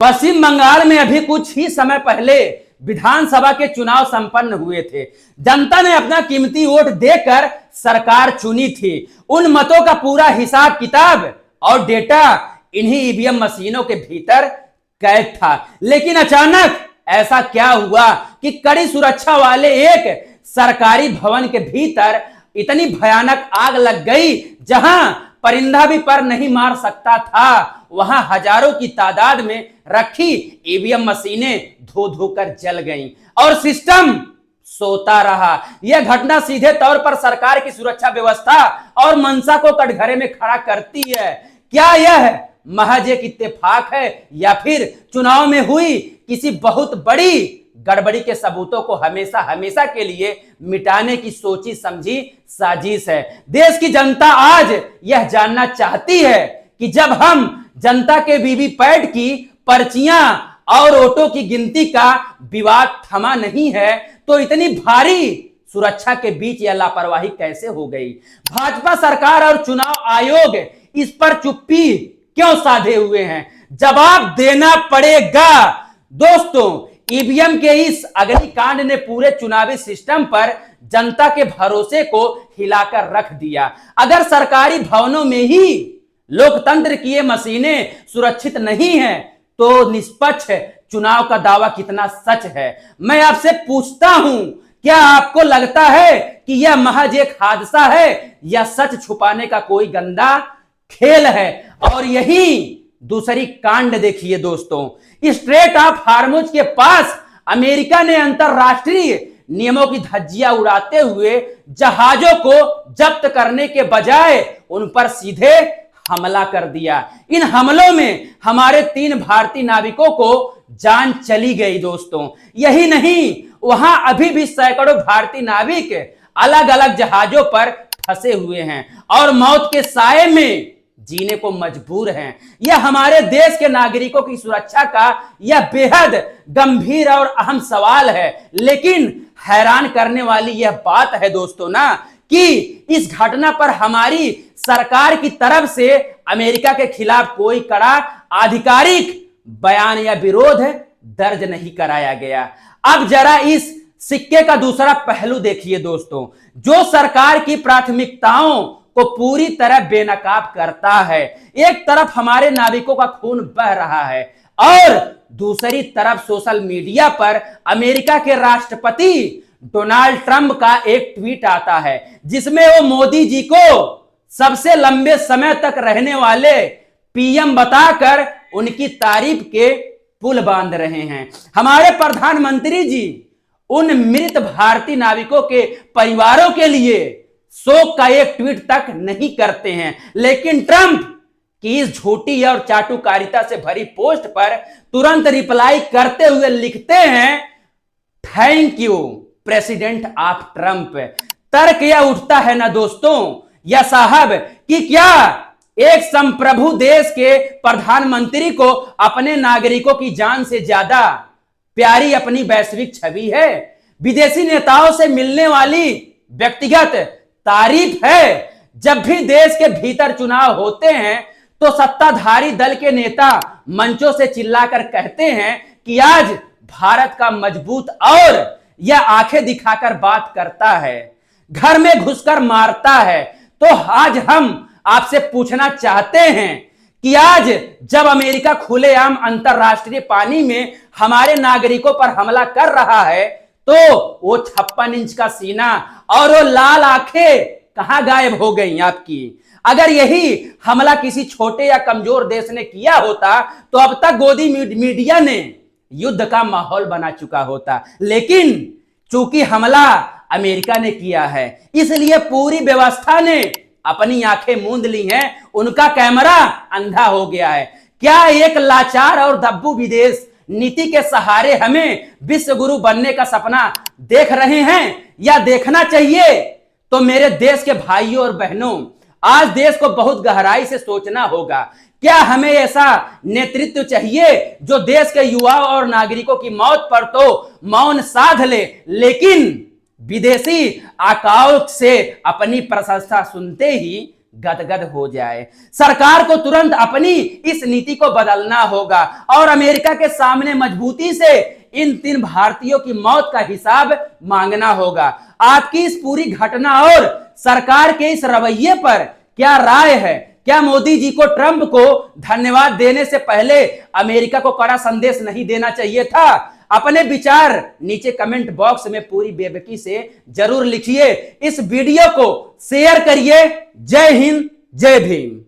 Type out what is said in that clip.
पश्चिम बंगाल में अभी कुछ ही समय पहले विधानसभा के चुनाव संपन्न हुए थे। जनता ने अपना कीमती वोट देकर सरकार चुनी थी। उन मतों का पूरा हिसाब किताब और डेटा इन्हीं ईवीएम मशीनों के भीतर कैद था। लेकिन अचानक ऐसा क्या हुआ कि कड़ी सुरक्षा वाले एक सरकारी भवन के भीतर इतनी भयानक आग लग गई, जहां परिंदा भी पर नहीं मार सकता था, वहां हजारों की तादाद में रखी ईवीएम मशीनें धो धोकर जल गईं और सिस्टम सोता रहा। यह घटना सीधे तौर पर सरकार की सुरक्षा व्यवस्था और मंशा को कटघरे में खड़ा करती है। क्या यह महज एक इत्तेफाक है या फिर चुनाव में हुई किसी बहुत बड़ी गड़बड़ी के सबूतों को हमेशा हमेशा के लिए मिटाने की सोची समझी साजिश है? देश की जनता आज यह जानना चाहती है कि जब हम जनता के वीवीपैट की पर्चियां और वोटों की गिनती का विवाद थमा नहीं है, तो इतनी भारी सुरक्षा के बीच यह लापरवाही कैसे हो गई? भाजपा सरकार और चुनाव आयोग इस पर चुप्पी क्यों साधे हुए हैं? जवाब देना पड़ेगा। दोस्तों, ईवीएम के इस अग्निकांड ने पूरे चुनावी सिस्टम पर जनता के भरोसे को हिलाकर रख दिया। अगर सरकारी भवनों में ही लोकतंत्र की ये मशीनें सुरक्षित नहीं हैं, तो निष्पक्ष चुनाव का दावा कितना सच है? मैं आपसे पूछता हूं, क्या आपको लगता है कि यह महज एक हादसा है या सच छुपाने का कोई गंदा खेल है? और यही दूसरी कांड देखिए दोस्तों, स्ट्रेट ऑफ हार्मुज के पास अमेरिका ने अंतरराष्ट्रीय नियमों की धज्जियां उड़ाते हुए जहाजों को जब्त करने के बजाय उन पर सीधे हमला कर दिया। इन हमलों में हमारे 3 भारतीय नाविकों को जान चली गई दोस्तों। यही नहीं, वहां अभी भी सैकड़ों भारतीय नाविक अलग अलग जहाजों पर फंसे हुए हैं और मौत के साए में जीने को मजबूर हैं। यह हमारे देश के नागरिकों की सुरक्षा का यह बेहद गंभीर और अहम सवाल है। लेकिन हैरान करने वाली यह बात है दोस्तों ना, कि इस घटना पर हमारी सरकार की तरफ से अमेरिका के खिलाफ कोई कड़ा आधिकारिक बयान या विरोध दर्ज नहीं कराया गया। अब जरा इस सिक्के का दूसरा पहलू देखिए दोस्तों, जो सरकार की प्राथमिकताओं को पूरी तरह बेनकाब करता है। एक तरफ हमारे नाविकों का खून बह रहा है और दूसरी तरफ सोशल मीडिया पर अमेरिका के राष्ट्रपति डोनाल्ड ट्रंप का एक ट्वीट आता है, जिसमें वो मोदी जी को सबसे लंबे समय तक रहने वाले पीएम बताकर उनकी तारीफ के पुल बांध रहे हैं। हमारे प्रधानमंत्री जी उन मृत भारतीय नाविकों के परिवारों के लिए शोक का एक ट्वीट तक नहीं करते हैं, लेकिन ट्रंप की इस झूठी और चाटुकारिता से भरी पोस्ट पर तुरंत रिप्लाई करते हुए लिखते हैं, thank you president of Trump. तर्क यह उठता है ना दोस्तों या साहब, कि क्या एक संप्रभु देश के प्रधानमंत्री को अपने नागरिकों की जान से ज्यादा प्यारी अपनी वैश्विक छवि है? विदेशी नेताओं से मिलने वाली व्यक्तिगत तारीफ है? जब भी देश के भीतर चुनाव होते हैं तो सत्ताधारी दल के नेता मंचों से चिल्लाकर कहते हैं कि आज भारत का मजबूत, और यह आंखें दिखाकर बात करता है, घर में घुसकर मारता है। तो आज हम आपसे पूछना चाहते हैं कि आज जब अमेरिका खुलेआम अंतरराष्ट्रीय पानी में हमारे नागरिकों पर हमला कर रहा है, तो वो 56 इंच का सीना और वो लाल आंखें कहां गायब हो गई आपकी? अगर यही हमला किसी छोटे या कमजोर देश ने किया होता तो अब तक गोदी मीडिया ने युद्ध का माहौल बना चुका होता। लेकिन चूंकि हमला अमेरिका ने किया है, इसलिए पूरी व्यवस्था ने अपनी आंखें मूंद ली हैं, उनका कैमरा अंधा हो गया है। क्या एक लाचार और दब्बू विदेश नीति के सहारे हमें विश्व गुरु बनने का सपना देख रहे हैं, या देखना चाहिए? तो मेरे देश के भाइयों और बहनों, आज देश को बहुत गहराई से सोचना होगा। क्या हमें ऐसा नेतृत्व चाहिए जो देश के युवाओं और नागरिकों की मौत पर तो मौन साध ले, लेकिन विदेशी आकाओं से अपनी प्रशंसा सुनते ही गदगद हो जाए। सरकार को तुरंत अपनी इस नीति को बदलना होगा और अमेरिका के सामने मजबूती से इन 3 भारतीयों की मौत का हिसाब मांगना होगा। आपकी इस पूरी घटना और सरकार के इस रवैये पर क्या राय है? क्या मोदी जी को ट्रंप को धन्यवाद देने से पहले अमेरिका को कड़ा संदेश नहीं देना चाहिए था? अपने विचार नीचे कमेंट बॉक्स में पूरी बेबाकी से जरूर लिखिए। इस वीडियो को शेयर करिए। जय हिंद, जय भीम।